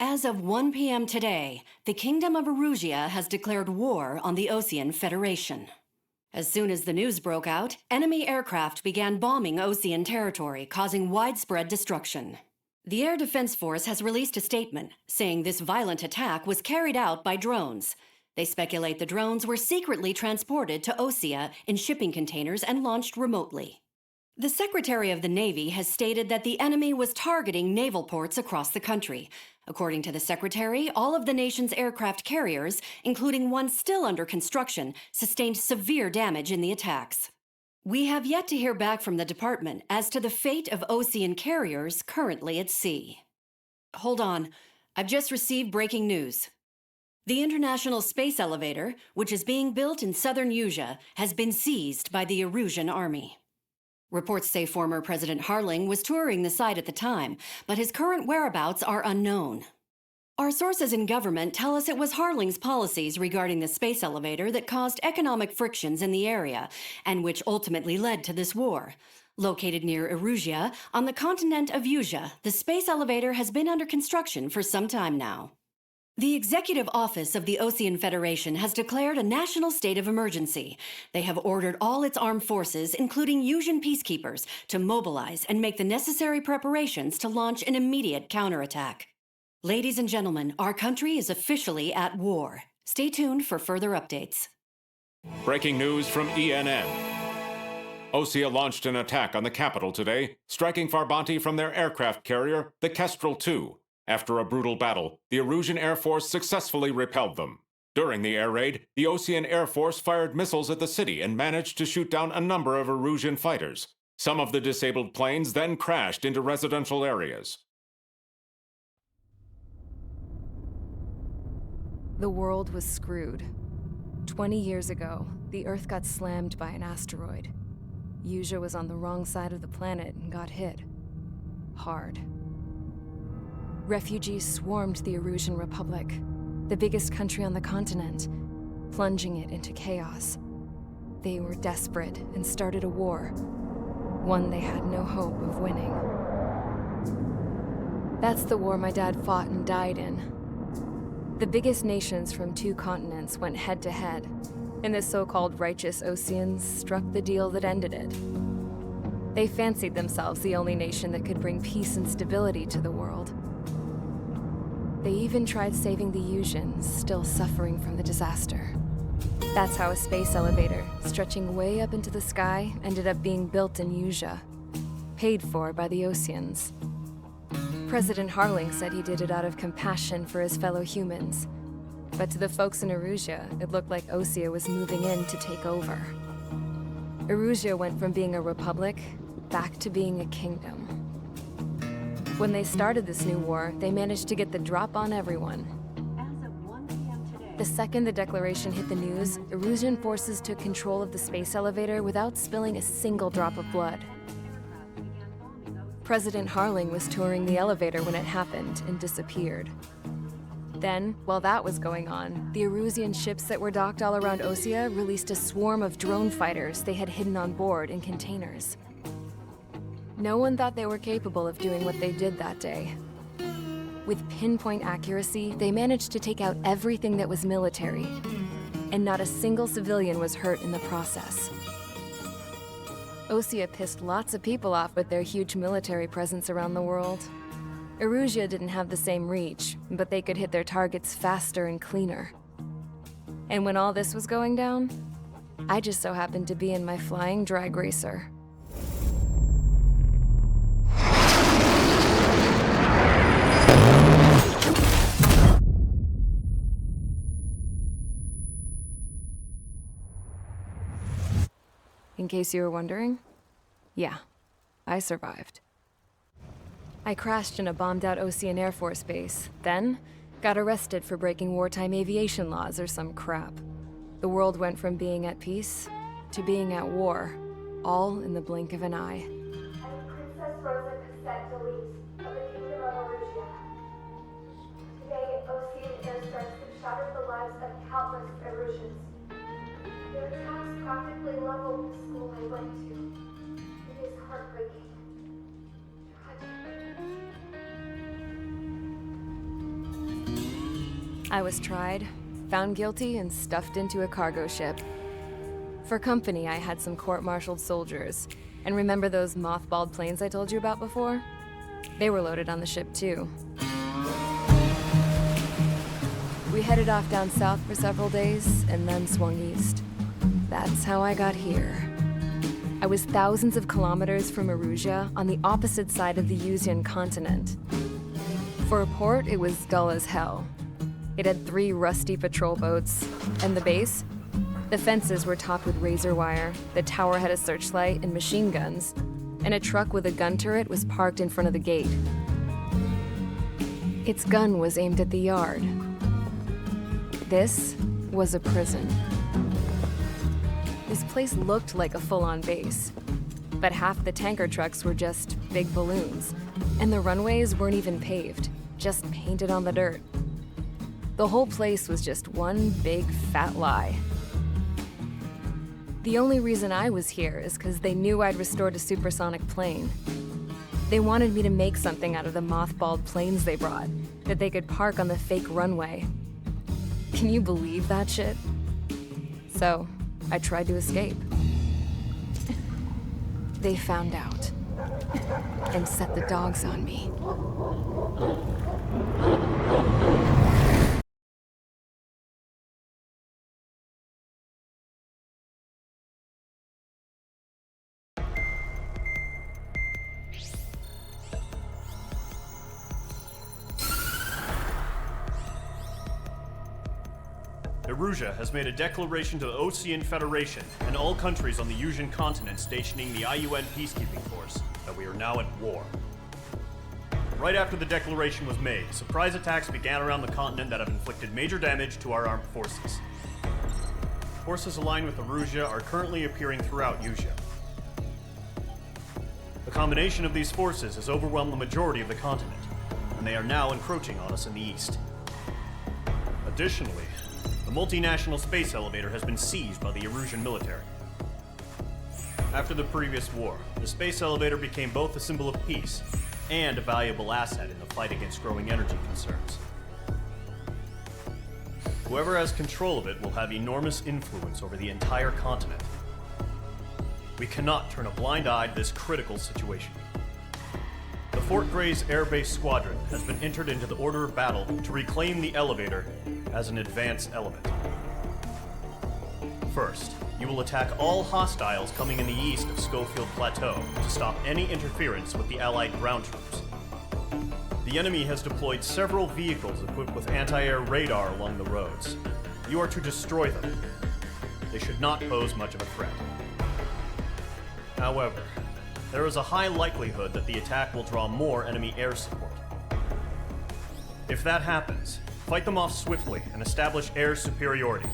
As of 1 p.m. today, the Kingdom of Erusia has declared war on the Osean Federation. As soon as the news broke out, enemy aircraft began bombing Osean territory, causing widespread destruction. The Air Defense Force has released a statement saying this violent attack was carried out by drones. They speculate the drones were secretly transported to Osea in shipping containers and launched remotely. The Secretary of the Navy has stated that the enemy was targeting naval ports across the country. According to the Secretary, all of the nation's aircraft carriers, including one still under construction, sustained severe damage in the attacks. We have yet to hear back from the department as to the fate of Osean carriers currently at sea. Hold on, I've just received breaking news. The International Space Elevator, which is being built in southern Erusia, has been seized by the Erusian army. Reports say former President Harling was touring the site at the time, but his current whereabouts are unknown. Our sources in government tell us it was Harling's policies regarding the space elevator that caused economic frictions in the area, and which ultimately led to this war. Located near Erusia, on the continent of Erusia, the space elevator has been under construction for some time now. The Executive Office of the Osean Federation has declared a national state of emergency. They have ordered all its armed forces, including Erusian peacekeepers, to mobilize and make the necessary preparations to launch an immediate counterattack. Ladies and gentlemen, our country is officially at war. Stay tuned for further updates. Breaking news from ENN. Osea launched an attack on the capital today, striking Farbanti from their aircraft carrier, the Kestrel II. After a brutal battle, the Erusian Air Force successfully repelled them. During the air raid, the Osean Air Force fired missiles at the city and managed to shoot down a number of Erusian fighters. Some of the disabled planes then crashed into residential areas. The world was screwed. 20 years ago, the Earth got slammed by an asteroid. Erusia was on the wrong side of the planet and got hit. Hard. Refugees swarmed the Erusian Republic, the biggest country on the continent, plunging it into chaos. They were desperate and started a war, one they had no hope of winning. That's the war my dad fought and died in. The biggest nations from 2 continents went head-to-head, and the so-called righteous Oseans struck the deal that ended it. They fancied themselves the only nation that could bring peace and stability to the world. They even tried saving the Erusians, still suffering from the disaster. That's how a space elevator, stretching way up into the sky, ended up being built in Erusia, paid for by the Oseans. President Harling said he did it out of compassion for his fellow humans. But to the folks in Erusia, it looked like Osea was moving in to take over. Erusia went from being a republic back to being a kingdom. When they started this new war, they managed to get the drop on everyone. As of 1 p.m. today, The second the declaration hit the news, Erusian forces took control of the space elevator without spilling a single drop of blood. President Harling was touring the elevator when it happened and disappeared. Then, while that was going on, the Erusian ships that were docked all around Osea released a swarm of drone fighters they had hidden on board in containers. No one thought they were capable of doing what they did that day. With pinpoint accuracy, they managed to take out everything that was military, and not a single civilian was hurt in the process. Osea pissed lots of people off with their huge military presence around the world. Erusia didn't have the same reach, but they could hit their targets faster and cleaner. And when all this was going down, I just so happened to be in my flying drag racer. In case you were wondering, yeah, I survived. I crashed in a bombed-out Osean Air Force base, then got arrested for breaking wartime aviation laws or some crap. The world went from being at peace to being at war, all in the blink of an eye. I'm Princess Rosa Cassette Delise of the Kingdom of Erusia. Today, Osean airstrikes have shattered the lives of countless Erusians. Their attacks practically leveled the school I went to. It is heartbreaking. Tragic. I was tried, found guilty, and stuffed into a cargo ship. For company, I had some court-martialed soldiers. And remember those mothballed planes I told you about before? They were loaded on the ship too. We headed off down south for several days, and then swung east. That's how I got here. I was thousands of kilometers from Erusia, on the opposite side of the Yuzian continent. For a port, it was dull as hell. It had 3 rusty patrol boats, and the base? The fences were topped with razor wire, the tower had a searchlight and machine guns, and a truck with a gun turret was parked in front of the gate. Its gun was aimed at the yard. This was a prison. This place looked like a full-on base, but half the tanker trucks were just big balloons, and the runways weren't even paved, just painted on the dirt. The whole place was just one big fat lie. The only reason I was here is because they knew I'd restored a supersonic plane. They wanted me to make something out of the mothballed planes they brought, that they could park on the fake runway. Can you believe that shit? So, I tried to escape. They found out, and set the dogs on me. Erusia has made a declaration to the Ocean Federation and all countries on the Yuzian continent stationing the IUN peacekeeping force that we are now at war. Right after the declaration was made, surprise attacks began around the continent that have inflicted major damage to our armed forces. Forces aligned with Erusia are currently appearing throughout Yusia. The combination of these forces has overwhelmed the majority of the continent, and they are now encroaching on us in the east. Additionally, the multinational space elevator has been seized by the Erusian military. After the previous war, the space elevator became both a symbol of peace and a valuable asset in the fight against growing energy concerns. Whoever has control of it will have enormous influence over the entire continent. We cannot turn a blind eye to this critical situation. The Fort Gray's Air Base Squadron has been entered into the order of battle to reclaim the elevator as an advance element. First, you will attack all hostiles coming in the east of Schofield Plateau to stop any interference with the Allied ground troops. The enemy has deployed several vehicles equipped with anti-air radar along the roads. You are to destroy them. They should not pose much of a threat. However, there is a high likelihood that the attack will draw more enemy air support. If that happens, fight them off swiftly and establish air superiority.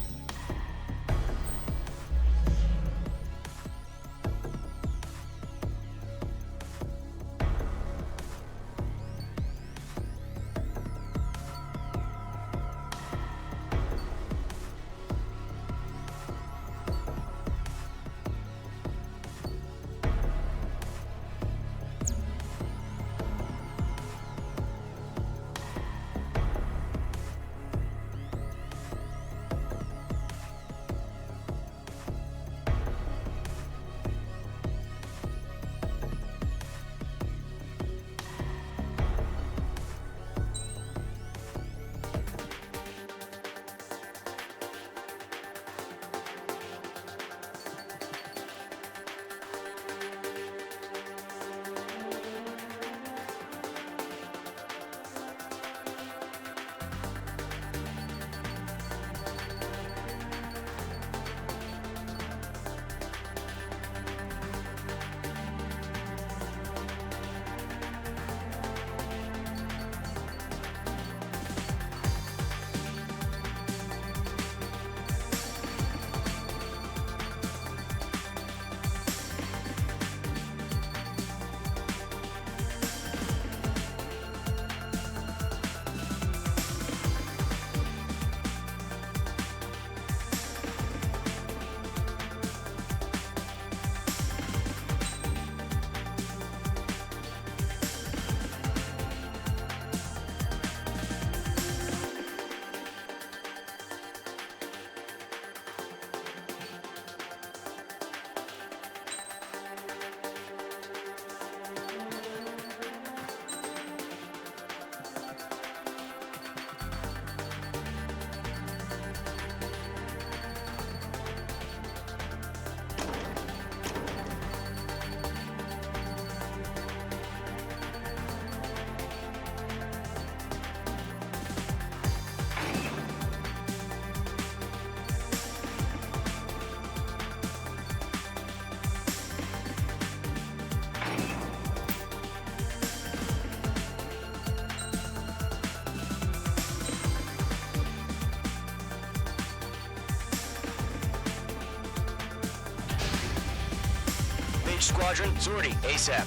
Squadron, sortie, ASAP.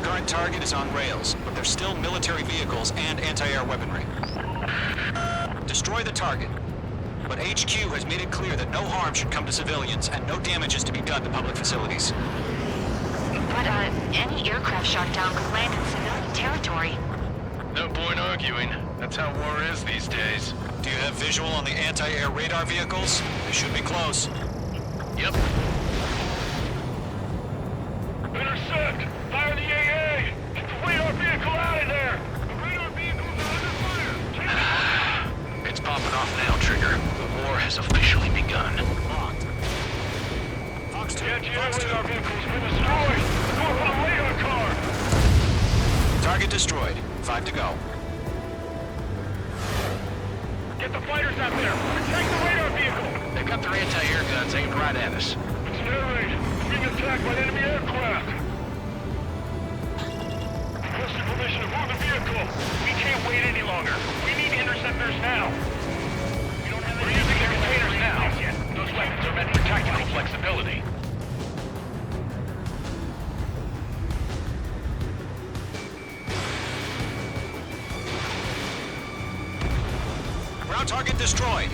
Current target is on rails, but there's still military vehicles and anti-air weaponry. Destroy the target. But HQ has made it clear that no harm should come to civilians and no damage is to be done to public facilities. But, any aircraft shot down could land in civilian territory. No point arguing. That's how war is these days. Do you have visual on the anti-air radar vehicles? They should be close. Yep. Intercept! Fire the AA! Get the radar vehicle out of there! The radar vehicles are under fire! Take it! It's popping off now, Trigger. The war has officially begun. Locked. Fox 2. The anti-air Fox 2. radar vehicle's been destroyed! Go for the radar car! Target destroyed. 5 to go. Get the fighters out there! Protect the radar vehicle! They've got their anti-air guns aimed right at us. It's an air raid! Being attacked by enemy aircraft! Requesting permission to move the vehicle! We can't wait any longer! We need interceptors now! We're using the containers now! Those weapons are meant for tactical flexibility. Ground target destroyed.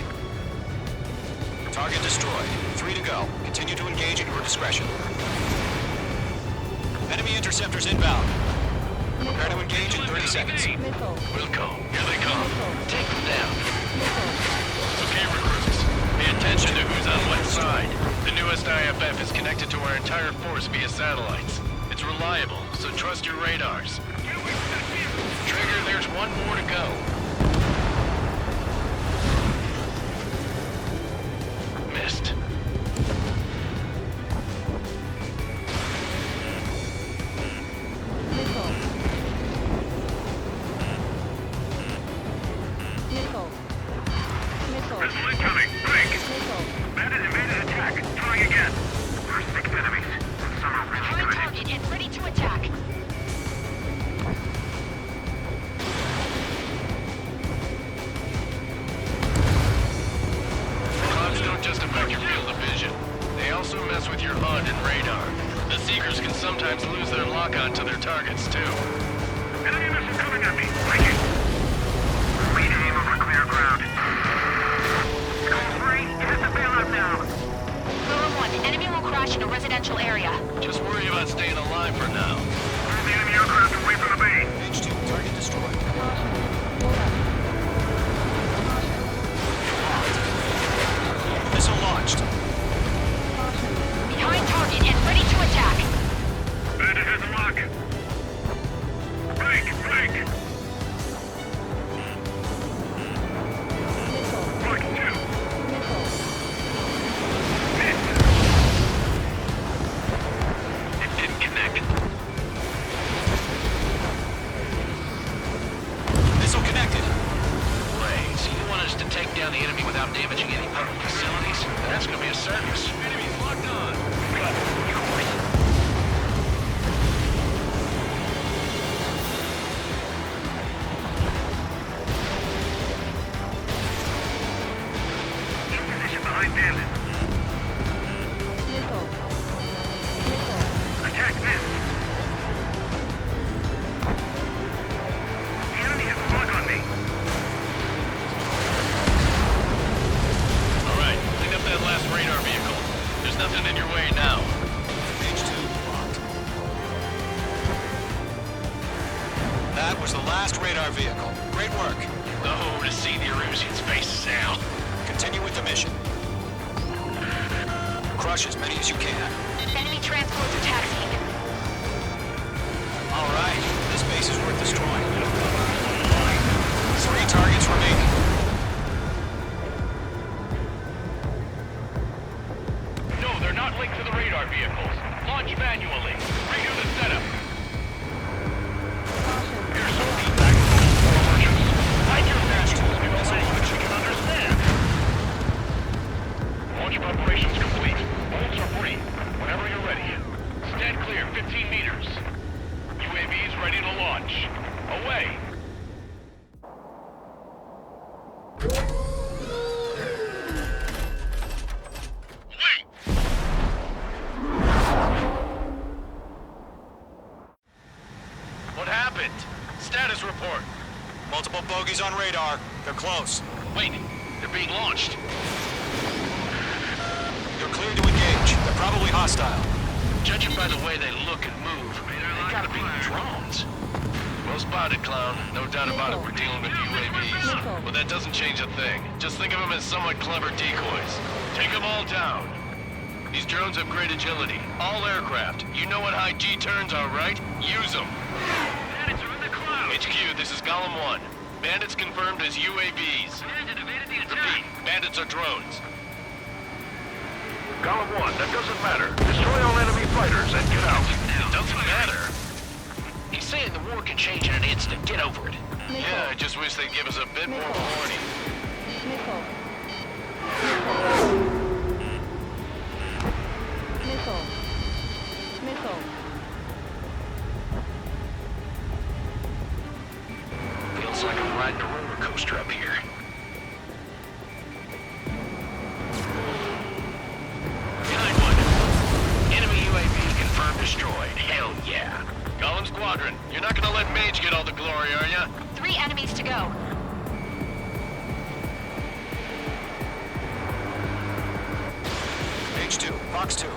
Target destroyed. 3 to go. Continue to engage at your discretion. Enemy interceptors inbound. Prepare to engage in 30 seconds. Wilco, here they come. Take them down. Okay, recruits. Pay attention to who's on what side. The newest IFF is connected to our entire force via satellites. It's reliable, so trust your radars. Trigger, there's one more to go. Missed. Missile incoming! Break! Bandit attack! Trying again! First 6 enemies. Behind target and ready to attack. Rods don't just affect your field of vision. They also mess with your HUD and radar. The Seekers can sometimes lose their lock-on to their targets, too. Enemy missile coming at me! Breaking! Lead aim over clear ground. Call 3, it is a bailout now! Rover 1, enemy will crash in a residential area. Just worry about staying alive for now. Move the enemy aircraft away from the bay! H2. Target destroyed. Missile launched. Behind target and ready to attack. Bandit has a lock! Break! Break! Lock 2! Missed! It didn't connect. Missile connected. Wait, so you want us to take down the enemy without damaging any public facilities? That's gonna be a circus. Enemy's locked on. Got it. In position behind Bandit. Attack this! The enemy has a lock on me! All right, clean up that last radar vehicle. There's nothing in your way now. H2 locked. That was the last radar vehicle. Great work. Oh, to see the Erusian's faces now. Continue with the mission. Crush as many as you can. Enemy transports are taxiing. All right, this base is worth destroying. 3 targets remaining. No, they're not linked to the radar vehicles. Launch manually. Redo the setup. Your soldiers back to full forces. Hide your manuals in a language we can understand. Launch preparations complete. Bolts are free. launch. Away. What happened? Status report. Multiple bogies on radar. They're close. Wait, they're being launched. You're cleared to engage. They're probably hostile. Judging by the way they look and move, they gotta be drones. Well spotted, clown. No doubt about it, we're dealing with UAVs. But that doesn't change a thing. Just think of them as somewhat clever decoys. Take them all down. These drones have great agility. All aircraft. You know what high G turns are, right? Use them. Bandits are in the clouds. HQ, this is Golem 1. Bandits confirmed as UAVs. Bandit evaded the attack. Repeat, bandits are drones. Golem 1, that doesn't matter. Destroy all enemy fighters and get out. Doesn't matter. He's saying the war can change in an instant. Get over it. Yeah, I just wish they'd give us a bit more warning. Feels like I'm riding a roller coaster up here. Enemy UAV confirmed destroyed. Hell yeah. Golem Squadron, you're not gonna let Mage get all the glory, are ya? 3 enemies to go. H2, Fox 2.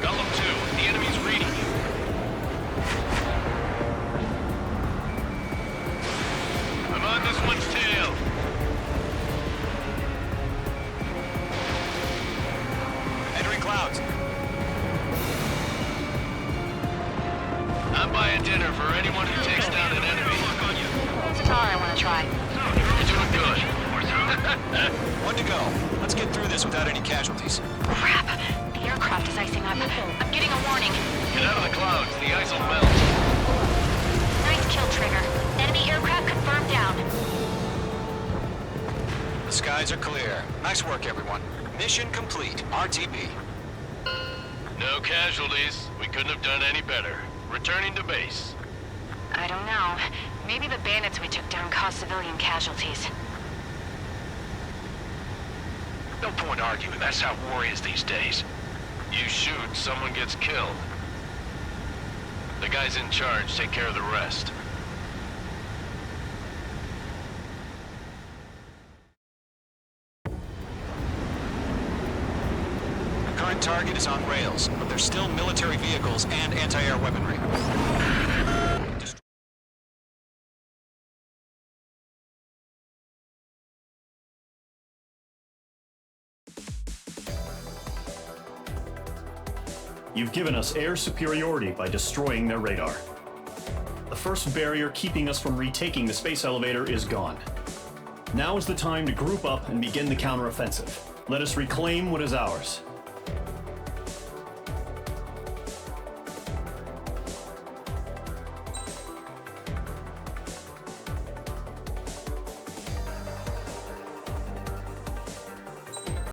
Golem 2, the enemy's reading you. I'm on this one's tail. Entering clouds. I'm buying dinner for anyone who takes down an enemy. There's a car I want to try. You're doing good. One to go. Let's get through this without any casualties. Crap. The aircraft is icing up. I'm getting a warning. Get out of the clouds, the ice will melt. Nice kill, Trigger. Enemy aircraft confirmed down. The skies are clear. Nice work, everyone. Mission complete. RTB. No casualties. We couldn't have done any better. Returning to base. I don't know. Maybe the bandits we took down caused civilian casualties. No point arguing. That's how war is these days. You shoot, someone gets killed. The guys in charge take care of the rest. Current target is on rails, but there's still military vehicles and anti-air weaponry. You've given us air superiority by destroying their radar. The first barrier keeping us from retaking the space elevator is gone. Now is the time to group up and begin the counteroffensive. Let us reclaim what is ours.